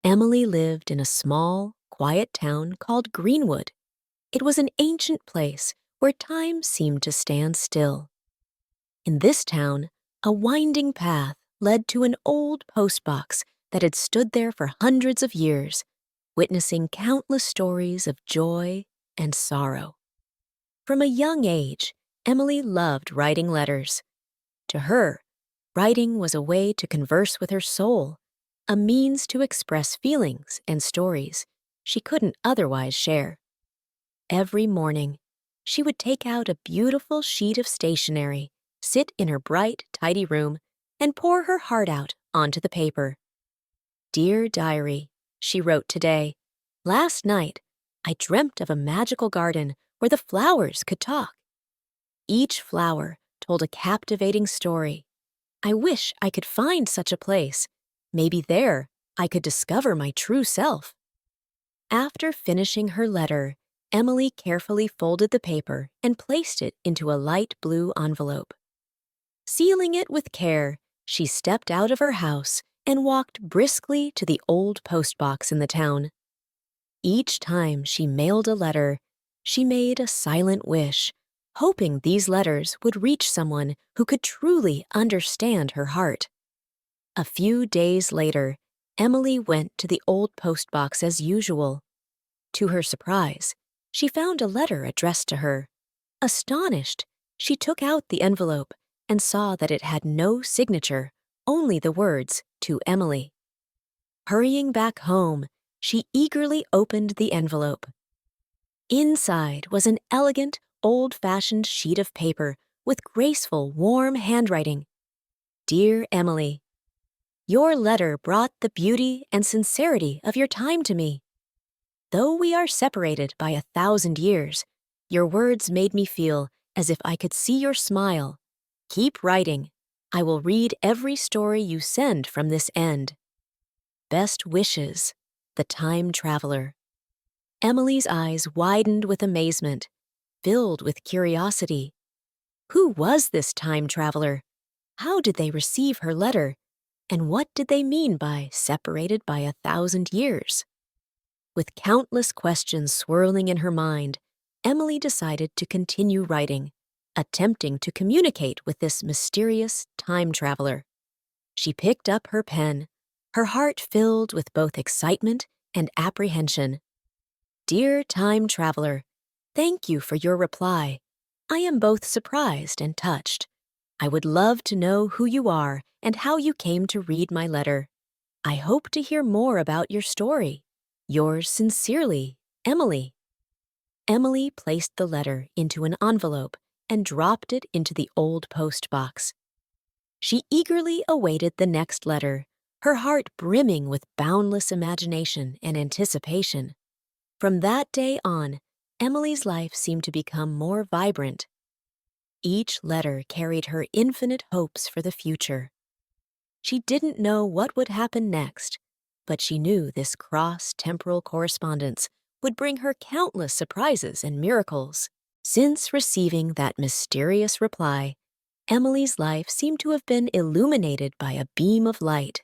Emily lived in a small, quiet town called Greenwood. It was an ancient place where time seemed to stand still. In this town, a winding path led to an old postbox that had stood there for hundreds of years, witnessing countless stories of joy and sorrow. From a young age, Emily loved writing letters. To her, writing was a way to converse with her soul, a means to express feelings and stories she couldn't otherwise share. Every morning, she would take out a beautiful sheet of stationery, sit in her bright, tidy room, and pour her heart out onto the paper. "Dear Diary," she wrote today, "last night I dreamt of a magical garden where the flowers could talk. Each flower told a captivating story. I wish I could find such a place. Maybe there I could discover my true self." After finishing her letter, Emily carefully folded the paper and placed it into a light blue envelope. Sealing it with care, she stepped out of her house and walked briskly to the old postbox in the town. Each time she mailed a letter, she made a silent wish, hoping these letters would reach someone who could truly understand her heart. A few days later, Emily went to the old postbox as usual. To her surprise, she found a letter addressed to her. Astonished, she took out the envelope and saw that it had no signature, only the words, "To Emily." Hurrying back home, she eagerly opened the envelope. Inside was an elegant, old-fashioned sheet of paper with graceful, warm handwriting. "Dear Emily, your letter brought the beauty and sincerity of your time to me. Though we are separated by 1,000 years, your words made me feel as if I could see your smile. Keep writing. I will read every story you send from this end. Best wishes, the Time Traveler." Emily's eyes widened with amazement, filled with curiosity. Who was this time traveler? How did they receive her letter? And what did they mean by separated by 1,000 years? With countless questions swirling in her mind, Emily decided to continue writing, attempting to communicate with this mysterious time traveler. She picked up her pen, her heart filled with both excitement and apprehension. "Dear time traveler, thank you for your reply. I am both surprised and touched. I would love to know who you are and how you came to read my letter. I hope to hear more about your story. Yours sincerely, Emily." Emily placed the letter into an envelope and dropped it into the old post box. She eagerly awaited the next letter, her heart brimming with boundless imagination and anticipation. From that day on, Emily's life seemed to become more vibrant. Each letter carried her infinite hopes for the future. She didn't know what would happen next, but she knew this cross-temporal correspondence would bring her countless surprises and miracles. Since receiving that mysterious reply, Emily's life seemed to have been illuminated by a beam of light,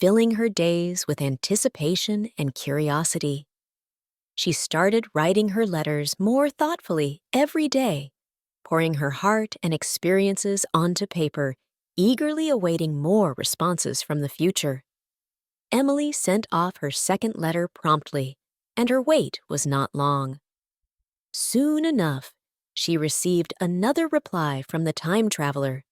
filling her days with anticipation and curiosity. She started writing her letters more thoughtfully every day, pouring her heart and experiences onto paper, eagerly awaiting more responses from the future. Emily sent off her second letter promptly, and her wait was not long. Soon enough, she received another reply from the time traveler.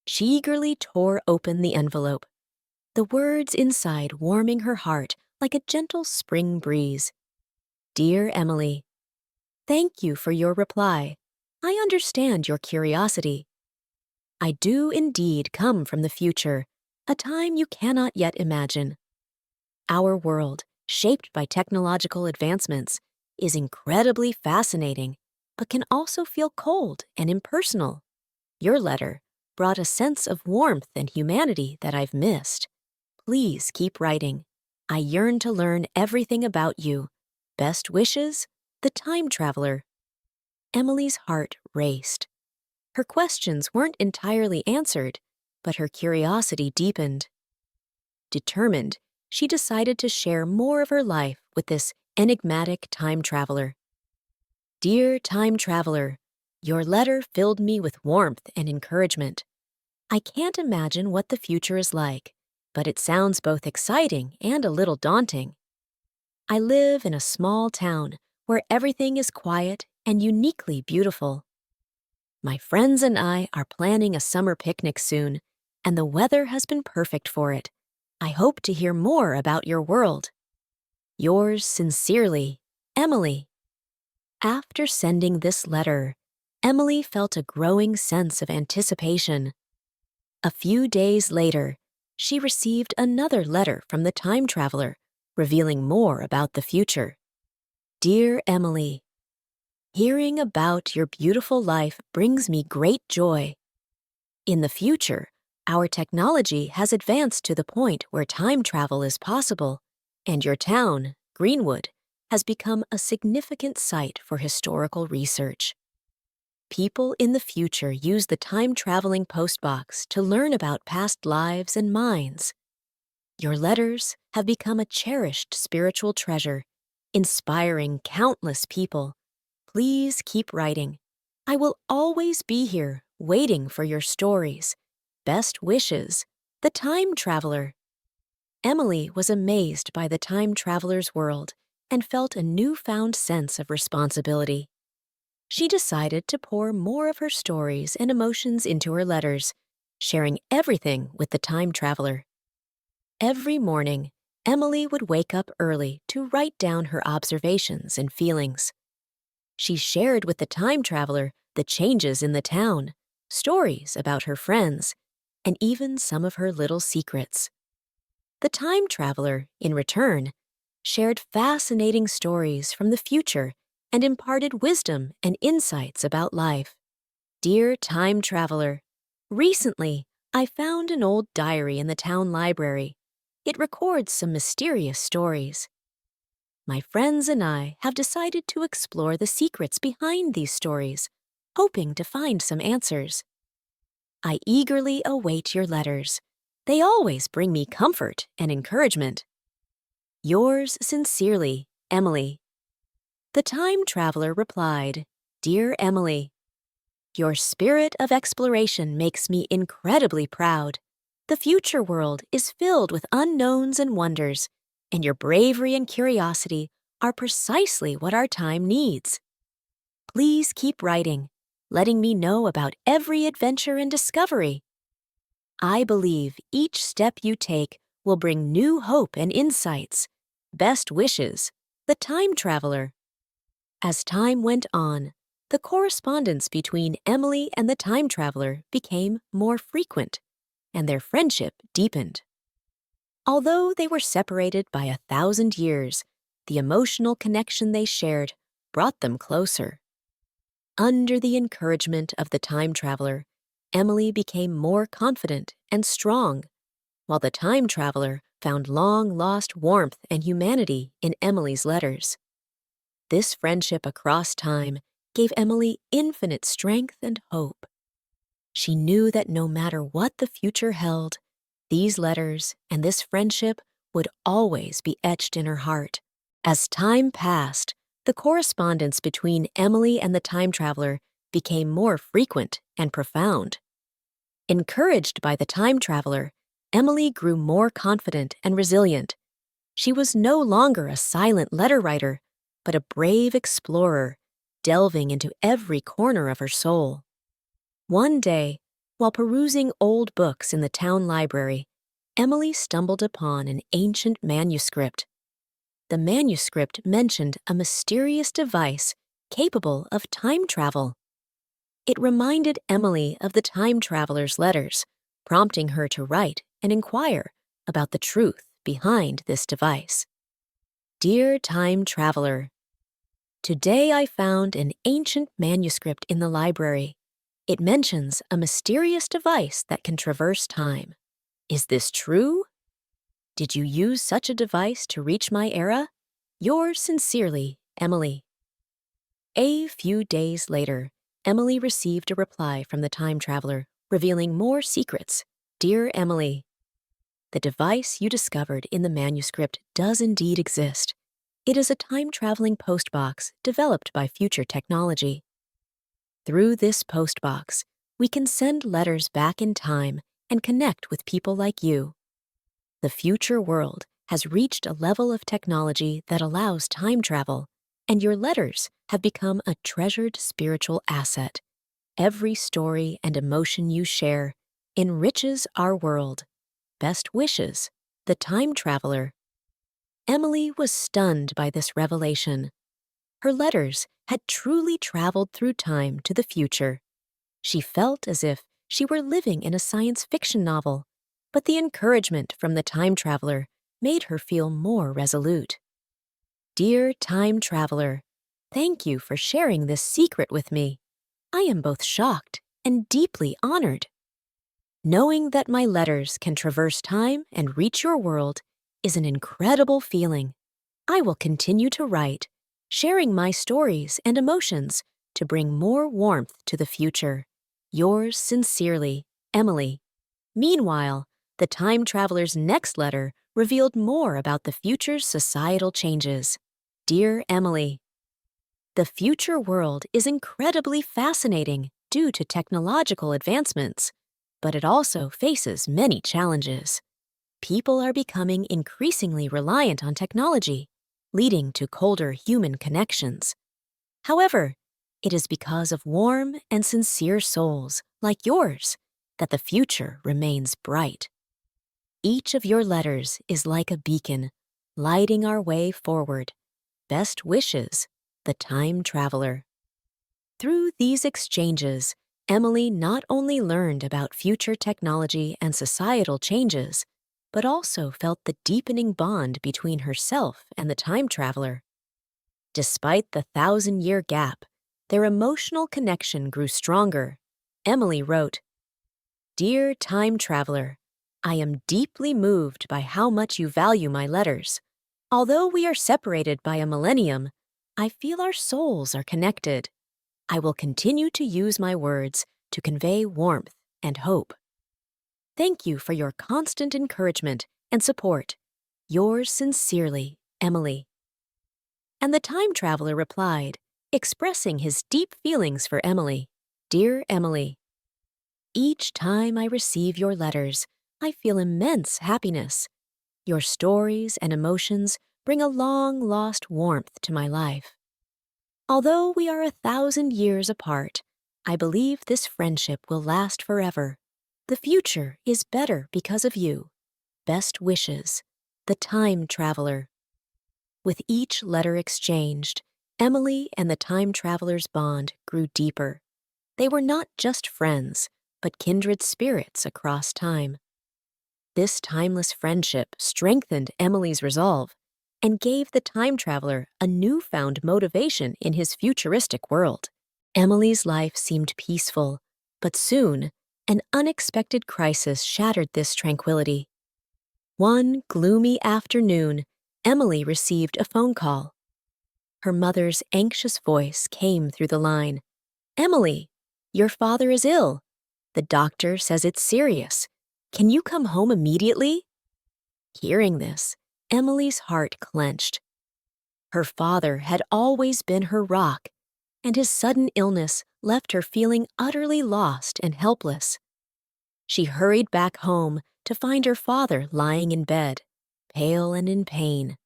She eagerly tore open the envelope, the words inside warming her heart like a gentle spring breeze. "Dear Emily, thank you for your reply. I understand your curiosity. I do indeed come from the future, a time you cannot yet imagine. Our world, shaped by technological advancements, is incredibly fascinating, but can also feel cold and impersonal. Your letter brought a sense of warmth and humanity that I've missed. Please keep writing. I yearn to learn everything about you. Best wishes, the Time Traveler." Emily's heart raced. Her questions weren't entirely answered, but her curiosity deepened. Determined, she decided to share more of her life with this enigmatic time traveler. Dear time traveler, your letter filled me with warmth and encouragement. I can't imagine what the future is like, but it sounds both exciting and a little daunting. I live in a small town where everything is quiet and uniquely beautiful. My friends and I are planning a summer picnic soon, and the weather has been perfect for it. I hope to hear more about your world. Yours sincerely, Emily. After sending this letter, Emily felt a growing sense of anticipation. A few days later, she received another letter from the time traveler, revealing more about the future. Dear Emily, hearing about your beautiful life brings me great joy. In the future, our technology has advanced to the point where time travel is possible, and your town, Greenwood, has become a significant site for historical research. People in the future use the time-traveling postbox to learn about past lives and minds. Your letters have become a cherished spiritual treasure, inspiring countless people. Please keep writing. I will always be here, waiting for your stories. Best wishes, the Time Traveler. Emily was amazed by the time traveler's world and felt a newfound sense of responsibility. She decided to pour more of her stories and emotions into her letters, sharing everything with the time traveler. Every morning, Emily would wake up early to write down her observations and feelings. She shared with the time traveler the changes in the town, stories about her friends, and even some of her little secrets. The time traveler, in return, shared fascinating stories from the future and imparted wisdom and insights about life. Dear time traveler, recently I found an old diary in the town library. It records some mysterious stories. My friends and I have decided to explore the secrets behind these stories, hoping to find some answers. I eagerly await your letters. They always bring me comfort and encouragement. Yours sincerely, Emily. The time traveler replied, Dear Emily, your spirit of exploration makes me incredibly proud. The future world is filled with unknowns and wonders, and your bravery and curiosity are precisely what our time needs. Please keep writing, letting me know about every adventure and discovery. I believe each step you take will bring new hope and insights. Best wishes, the time traveler. As time went on, the correspondence between Emily and the time traveler became more frequent, and their friendship deepened. Although they were separated by 1,000 years, the emotional connection they shared brought them closer. Under the encouragement of the time traveler, Emily became more confident and strong, while the time traveler found long-lost warmth and humanity in Emily's letters. This friendship across time gave Emily infinite strength and hope. She knew that no matter what the future held, these letters and this friendship would always be etched in her heart. As time passed, the correspondence between Emily and the time traveler became more frequent and profound. Encouraged by the time traveler, Emily grew more confident and resilient. She was no longer a silent letter writer, but a brave explorer, delving into every corner of her soul. One day, while perusing old books in the town library, Emily stumbled upon an ancient manuscript. The manuscript mentioned a mysterious device capable of time travel. It reminded Emily of the time traveler's letters, prompting her to write and inquire about the truth behind this device. Dear time traveler, today I found an ancient manuscript in the library. It mentions a mysterious device that can traverse time. Is this true? Did you use such a device to reach my era? Yours sincerely, Emily. A few days later, Emily received a reply from the time traveler, revealing more secrets. Dear Emily, The device you discovered in the manuscript does indeed exist. It is a time-traveling postbox developed by future technology. Through this postbox, we can send letters back in time and connect with people like you. The future world has reached a level of technology that allows time travel, and your letters have become a treasured spiritual asset. Every story and emotion you share enriches our world. Best wishes, the time traveler. Emily was stunned by this revelation. Her letters had truly traveled through time to the future. She felt as if she were living in a science fiction novel, but the encouragement from the time traveler made her feel more resolute. Dear time traveler, thank you for sharing this secret with me. I am both shocked and deeply honored. Knowing that my letters can traverse time and reach your world is an incredible feeling. I will continue to write, sharing my stories and emotions to bring more warmth to the future. Yours sincerely, Emily. Meanwhile, the time traveler's next letter revealed more about the future's societal changes. Dear Emily, the future world is incredibly fascinating due to technological advancements, but it also faces many challenges. People are becoming increasingly reliant on technology, leading to colder human connections. However, it is because of warm and sincere souls like yours that the future remains bright. Each of your letters is like a beacon, lighting our way forward. Best wishes, the time traveler. Through these exchanges, Emily not only learned about future technology and societal changes, but also felt the deepening bond between herself and the time traveler. Despite the 1,000-year gap, their emotional connection grew stronger. Emily wrote, Dear time traveler, I am deeply moved by how much you value my letters. Although we are separated by a millennium, I feel our souls are connected. I will continue to use my words to convey warmth and hope. Thank you for your constant encouragement and support. Yours sincerely, Emily. And the time traveler replied, expressing his deep feelings for Emily. Dear Emily, each time I receive your letters, I feel immense happiness. Your stories and emotions bring a long-lost warmth to my life. Although we are 1,000 years apart, I believe this friendship will last forever. The future is better because of you. Best wishes, the time traveler. With each letter exchanged, Emily and the time traveler's bond grew deeper. They were not just friends, but kindred spirits across time. This timeless friendship strengthened Emily's resolve and gave the time traveler a newfound motivation in his futuristic world. Emily's life seemed peaceful, but soon, an unexpected crisis shattered this tranquility. One gloomy afternoon, Emily received a phone call. Her mother's anxious voice came through the line. Emily, your father is ill. The doctor says it's serious. Can you come home immediately? Hearing this, Emily's heart clenched. Her father had always been her rock, and his sudden illness left her feeling utterly lost and helpless. She hurried back home to find her father lying in bed, pale and in pain.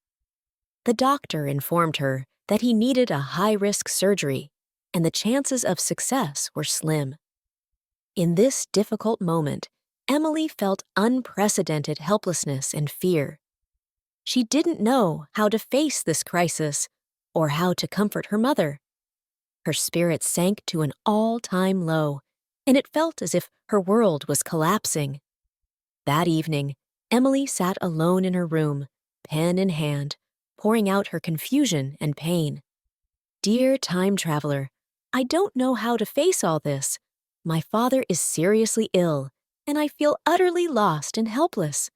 The doctor informed her that he needed a high-risk surgery, and the chances of success were slim. In this difficult moment, Emily felt unprecedented helplessness and fear. She didn't know how to face this crisis or how to comfort her mother. Her spirits sank to an all-time low, and it felt as if her world was collapsing. That evening, Emily sat alone in her room, pen in hand, pouring out her confusion and pain. Dear time traveler, I don't know how to face all this. My father is seriously ill, and I feel utterly lost and helpless.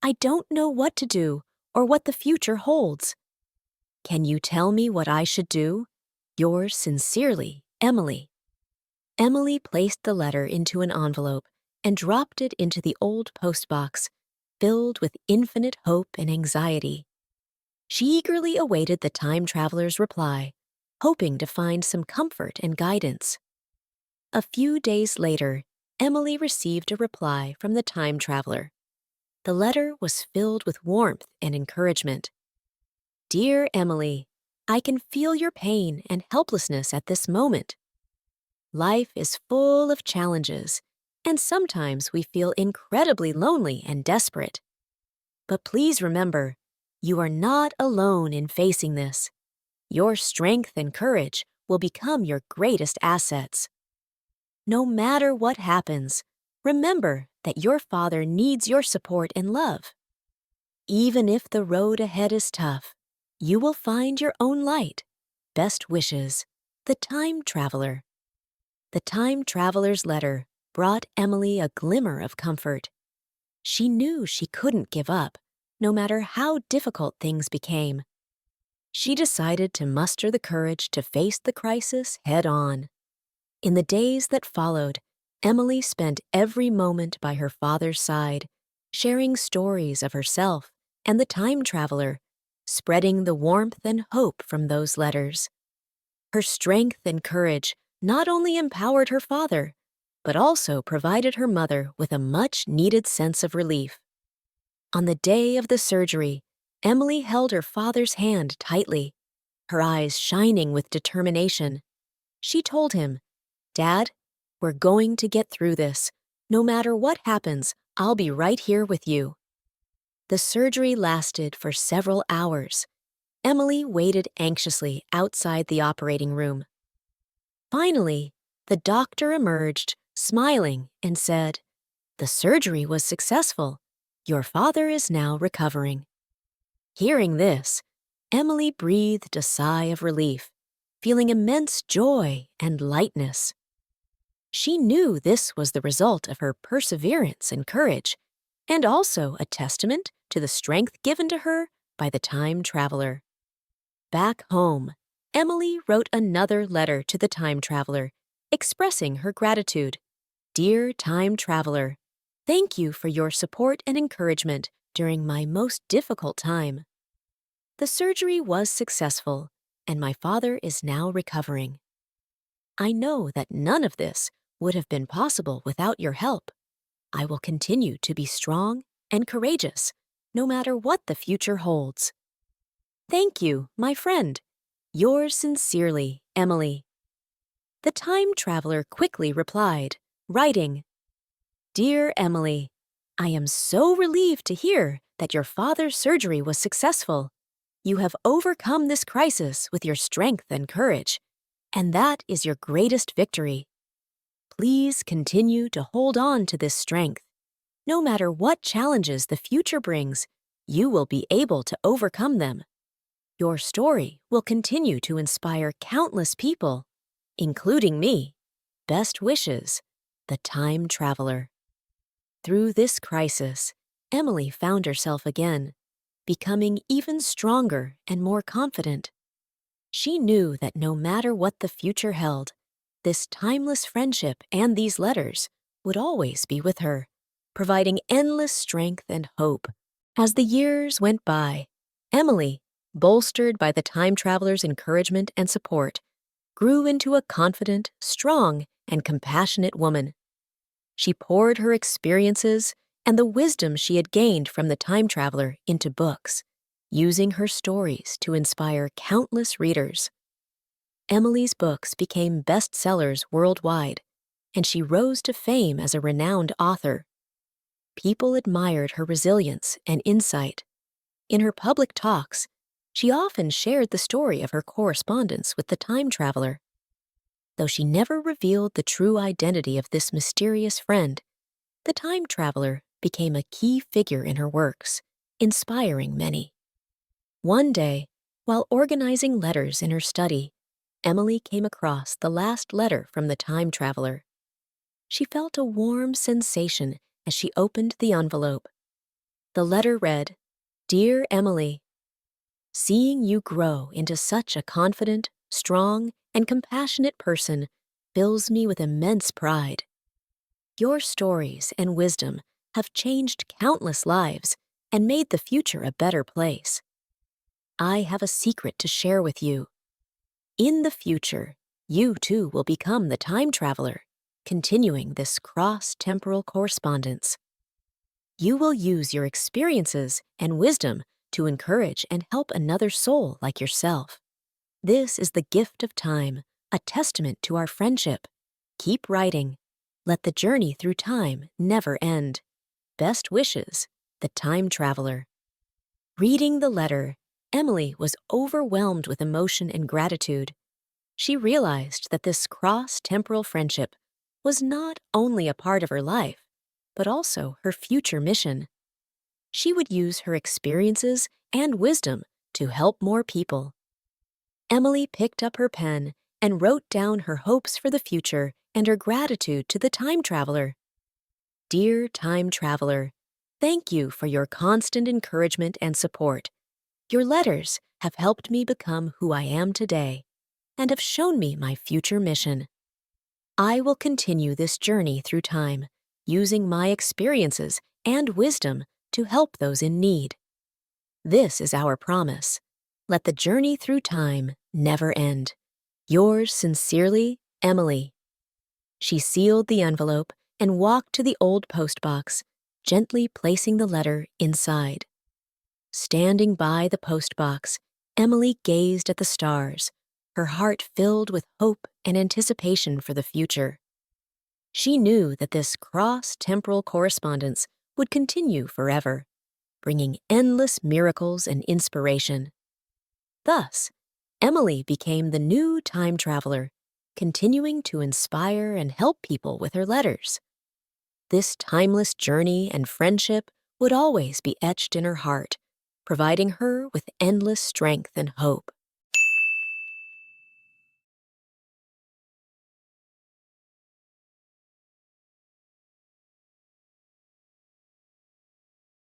I don't know what to do or what the future holds. Can you tell me what I should do? Yours sincerely, Emily. Emily placed the letter into an envelope and dropped it into the old postbox. filled with infinite hope and anxiety. She eagerly awaited the time traveler's reply, hoping to find some comfort and guidance. A few days later, Emily received a reply from the time traveler. The letter was filled with warmth and encouragement. Dear Emily, I can feel your pain and helplessness at this moment. Life is full of challenges, and sometimes we feel incredibly lonely and desperate. But please remember, you are not alone in facing this. Your strength and courage will become your greatest assets. No matter what happens, remember that your father needs your support and love. Even if the road ahead is tough, you will find your own light. Best wishes, the Time Traveler. The Time Traveler's letter brought Emily a glimmer of comfort. She knew she couldn't give up, no matter how difficult things became. She decided to muster the courage to face the crisis head on. In the days that followed, Emily spent every moment by her father's side, sharing stories of herself and the time traveler, spreading the warmth and hope from those letters. Her strength and courage not only empowered her father, but also provided her mother with a much-needed sense of relief. On the day of the surgery, Emily held her father's hand tightly, her eyes shining with determination. She told him, "Dad, we're going to get through this. No matter what happens, I'll be right here with you." The surgery lasted for several hours. Emily waited anxiously outside the operating room. Finally, the doctor emerged, smiling, and said, "The surgery was successful. Your father is now recovering." Hearing this, Emily breathed a sigh of relief, feeling immense joy and lightness. She knew this was the result of her perseverance and courage, and also a testament to the strength given to her by the time traveler. Back home, Emily wrote another letter to the time traveler, expressing her gratitude. Dear time traveler, thank you for your support and encouragement during my most difficult time. The surgery was successful, and my father is now recovering. I know that none of this would have been possible without your help. I will continue to be strong and courageous, no matter what the future holds. Thank you, my friend. Yours sincerely, Emily. The time traveler quickly replied, writing, Dear Emily, I am so relieved to hear that your father's surgery was successful. You have overcome this crisis with your strength and courage, and that is your greatest victory. Please continue to hold on to this strength. No matter what challenges the future brings, you will be able to overcome them. Your story will continue to inspire countless people, including me. Best wishes, the Time Traveler. Through this crisis, Emily found herself again, becoming even stronger and more confident. She knew that no matter what the future held, this timeless friendship and these letters would always be with her, providing endless strength and hope. As the years went by, Emily, bolstered by the time traveler's encouragement and support, grew into a confident, strong, and compassionate woman. She poured her experiences and the wisdom she had gained from the time traveler into books, using her stories to inspire countless readers. Emily's books became bestsellers worldwide, and she rose to fame as a renowned author. People admired her resilience and insight. In her public talks, she often shared the story of her correspondence with the time traveler. Though she never revealed the true identity of this mysterious friend, the time traveler became a key figure in her works, inspiring many. One day, while organizing letters in her study, Emily came across the last letter from the time traveler. She felt a warm sensation as she opened the envelope. The letter read, Dear Emily, seeing you grow into such a confident, strong, and compassionate person fills me with immense pride. Your stories and wisdom have changed countless lives and made the future a better place. I have a secret to share with you. In the future, you too will become the time traveler, continuing this cross-temporal correspondence. You will use your experiences and wisdom to encourage and help another soul like yourself. This is the gift of time, a testament to our friendship. Keep writing. Let the journey through time never end. Best wishes, the time traveler. Reading the letter, Emily was overwhelmed with emotion and gratitude. She realized that this cross-temporal friendship was not only a part of her life, but also her future mission. She would use her experiences and wisdom to help more people. Emily picked up her pen and wrote down her hopes for the future and her gratitude to the time traveler. Dear time traveler, thank you for your constant encouragement and support. Your letters have helped me become who I am today and have shown me my future mission. I will continue this journey through time, using my experiences and wisdom to help those in need. This is our promise. Let the journey through time never end. Yours sincerely, Emily. She sealed the envelope and walked to the old postbox, gently placing the letter inside. Standing by the postbox, Emily gazed at the stars, her heart filled with hope and anticipation for the future. She knew that this cross-temporal correspondence would continue forever, bringing endless miracles and inspiration. Thus, Emily became the new time traveler, continuing to inspire and help people with her letters. This timeless journey and friendship would always be etched in her heart, providing her with endless strength and hope.